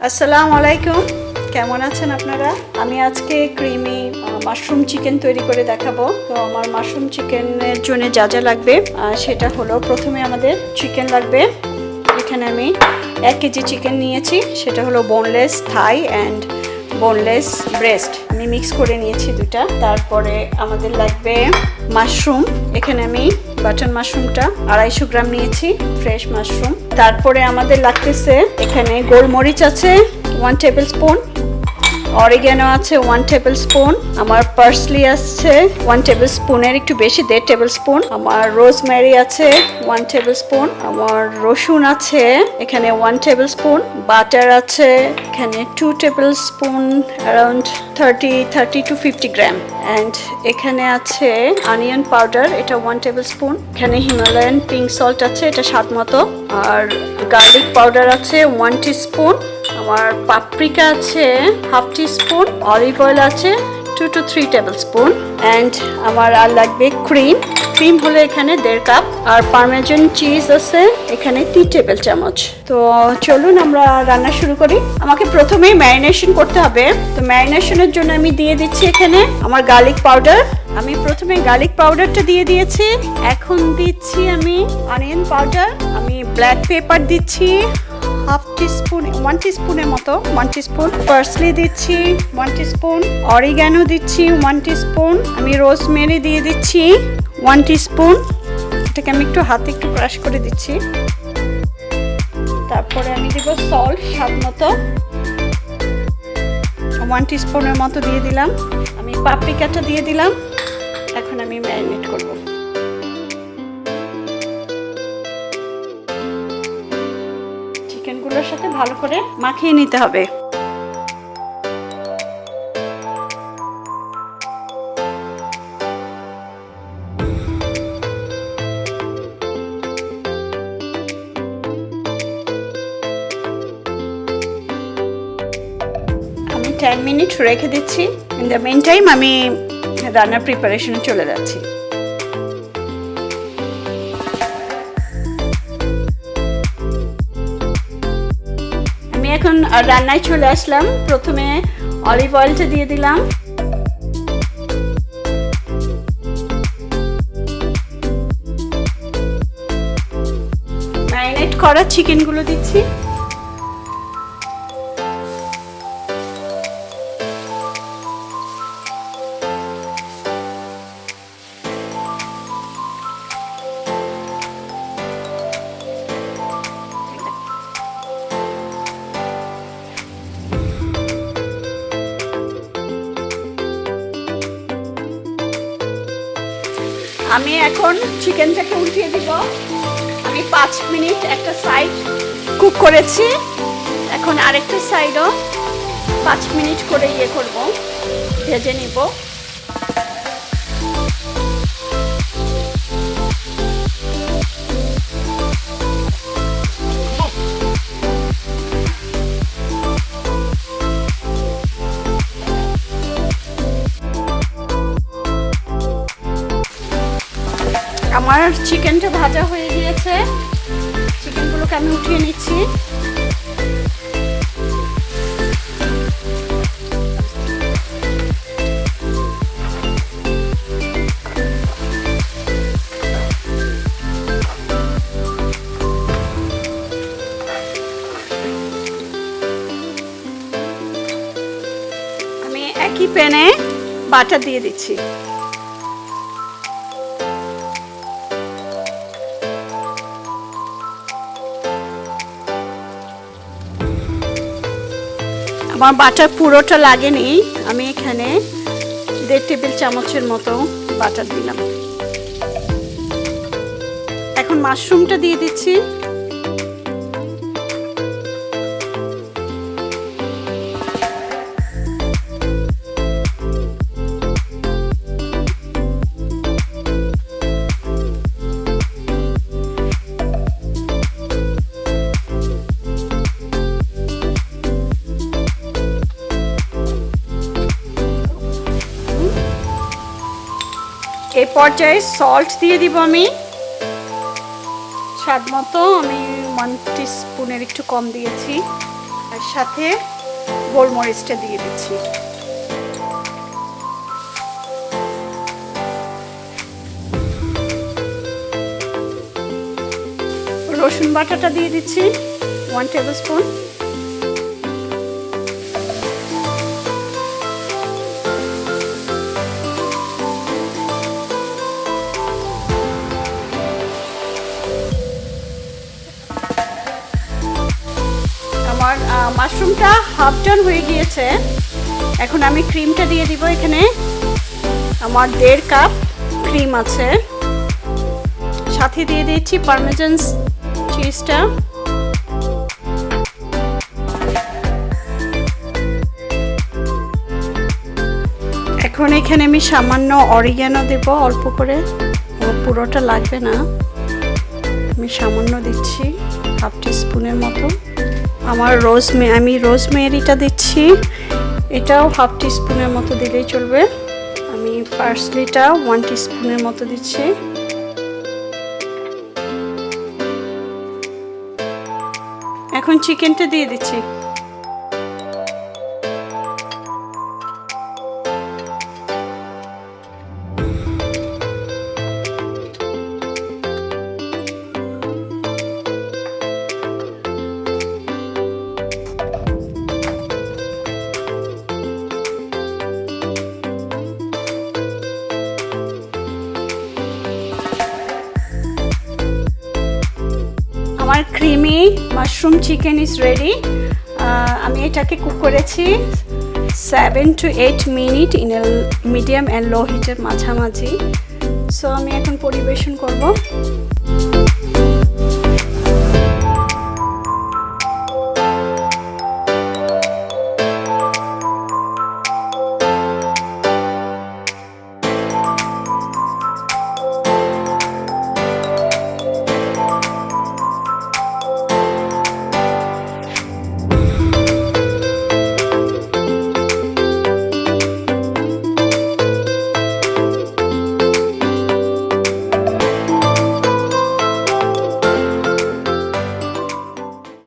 আসসালামু আলাইকুম, কেমন আছেন আপনারা? আমি আজকে ক্রিমি মাশরুম চিকেন তৈরি করে দেখাবো। তো আমার মাশরুম চিকেনের জন্য যা যা লাগবে সেটা হলো, প্রথমে আমাদের চিকেন লাগবে। এখানে আমি 1 কেজি চিকেন নিয়েছি, সেটা হলো boneless Thai and boneless breast, আমি মিক্স করে নিয়েছি দুটা। তারপরে আমাদের লাগবে মাশরুম, এখানে আমি বাটন মাশরুমটা 250 গ্রাম নিয়েছি, ফ্রেশ মাশরুম। তারপরে আমাদের লাগতেছে এখানে গোলমরিচ আছে 1 টেবিল স্পুন, অরিগ্যানো আছে 1 টেবিল স্পুন, আমার পার্সলি আছে 1 টেবিল স্পুনের একটু বেশি, 1.5 টেবিল স্পুন, আমার রোজমেরি আছে 1 টেবিল স্পুন, আমার রসুন আছে এখানে 1 টেবিল স্পুন, বাটার আছে এখানে 2 table spoon, around 30 to 50 gram, and এখানে আছে অনিয়ন পাউডার, এটা 1 টেবিল স্পুন, এখানে হিমালয়ান পিঙ্ক সল্ট আছে, এটা স্বাদ মতো, আর গার্লিক পাউডার আছে 1 টিস্পুন, আমার পাপরিকা আছে 1/2 টিস্পুন, অলিভ অয়েল আছে 2 to 3 টেবিল স্পুন, অ্যান্ড আমার আর লাগবে ক্রিম হলো এখানে 1.5 কাপ, আর পার্মেজান চিজ আছে এখানে 3 টেবিল চামচ। তো চলুন আমরা রান্না শুরু করি। আমাকে প্রথমেই ম্যারিনেশন করতে হবে, তো ম্যারিনেশনের জন্য আমি দিয়ে দিচ্ছি এখানে আমার গার্লিক পাউডার। আমি প্রথমে গার্লিক পাউডারটা দিয়ে দিয়েছি, এখন দিচ্ছি আমি অনিয়ন পাউডার, আমি ব্ল্যাক পেপার দিচ্ছি 1/2 টিস্পুন, 1 টিস্পুনের মতো, 1 টিস্পুন, পার্সলি দিচ্ছি 1 টিস্পুন, অরিগ্যানো দিচ্ছি 1 টিস্পুন, আমি রোজমেরি দিয়ে দিচ্ছি 1 টিস্পুন, এটাকে আমি হাতে একটু ক্রাশ করে দিচ্ছি। তারপরে আমি দিব সল্ট স্বাদ মতো, 1 টিস্পুনের মতো দিয়ে দিলাম, আমি পাপরিকাটা দিয়ে দিলাম। এখন আমি ম্যারিনেট করব। চিকেনগুলোর সাথে ভালো করে মাখিয়ে নিতে হবে। আমি 10 মিনিট রেখে দিচ্ছি। ইন দ্য মেন টাইম আমি রান্নার প্রিপারেশনে চলে যাচ্ছি। এখন রান্নায় চলে আসলাম। প্রথমে অলিভ অয়েলটা দিয়ে দিলাম, ম্যারিনেট করা চিকেনগুলো দিচ্ছি, আমি এখন চিকেনটাকে উল্টিয়ে দিব। আমি 5 মিনিট একটা সাইড কুক করেছি, এখন আরেকটা সাইডও 5 মিনিট করে করব, ভেজে নিব। আমার চিকেনটা ভাজা হয়ে গিয়েছে, চিকেনগুলোকে আমি উঠিয়ে নিচ্ছি। আমি একই প্যানে বাটার দিয়ে দিচ্ছি। আমার বাটার পুরোটা লাগেনি, আমি এখানে 1.5 টেবিল চামচের মতো বাটার দিলাম। এখন মাশরুমটা দিয়ে দিচ্ছি, এই পর্যায়ে সল্ট দিয়ে দিব আমি স্বাদ মতো, আমি 1 টিস্পুনের একটু কম দিয়েছি। আর সাথে গোলমরিচটা দিয়ে দিচ্ছি। রসুন বাটাটা দিয়ে দিচ্ছি 1 টেবিল স্পুন। আমার মাশরুমটা হাফ ডান হয়ে গিয়েছে। এখন আমি ক্রিমটা দিয়ে দিব। এখানে আমার 1.5 কাপ ক্রিম আছে, সাথে দিয়ে দিচ্ছি পারমেজান চিজটা। এখন এখানে আমি সামান্য অরিগ্যানো দেব, অল্প করে, পুরোটা লাগবে না, আমি সামান্য দিচ্ছি, হাফ টিস্পুনের মতো। আমি রোজমেরিটা দিচ্ছি, এটাও হাফ টিস্পুনের মতো দিলেই চলবে। আমি পার্সলিটা 1 টিস্পুনের মতো দিচ্ছি। এখন চিকেনটা দিয়ে দিচ্ছি। আমার creamy mushroom chicken is ready. আমি এটাকে কুক করেছি 7 to 8 minute in medium and low হিটের মাঝামাঝি। সো আমি এখন পরিবেশন করব।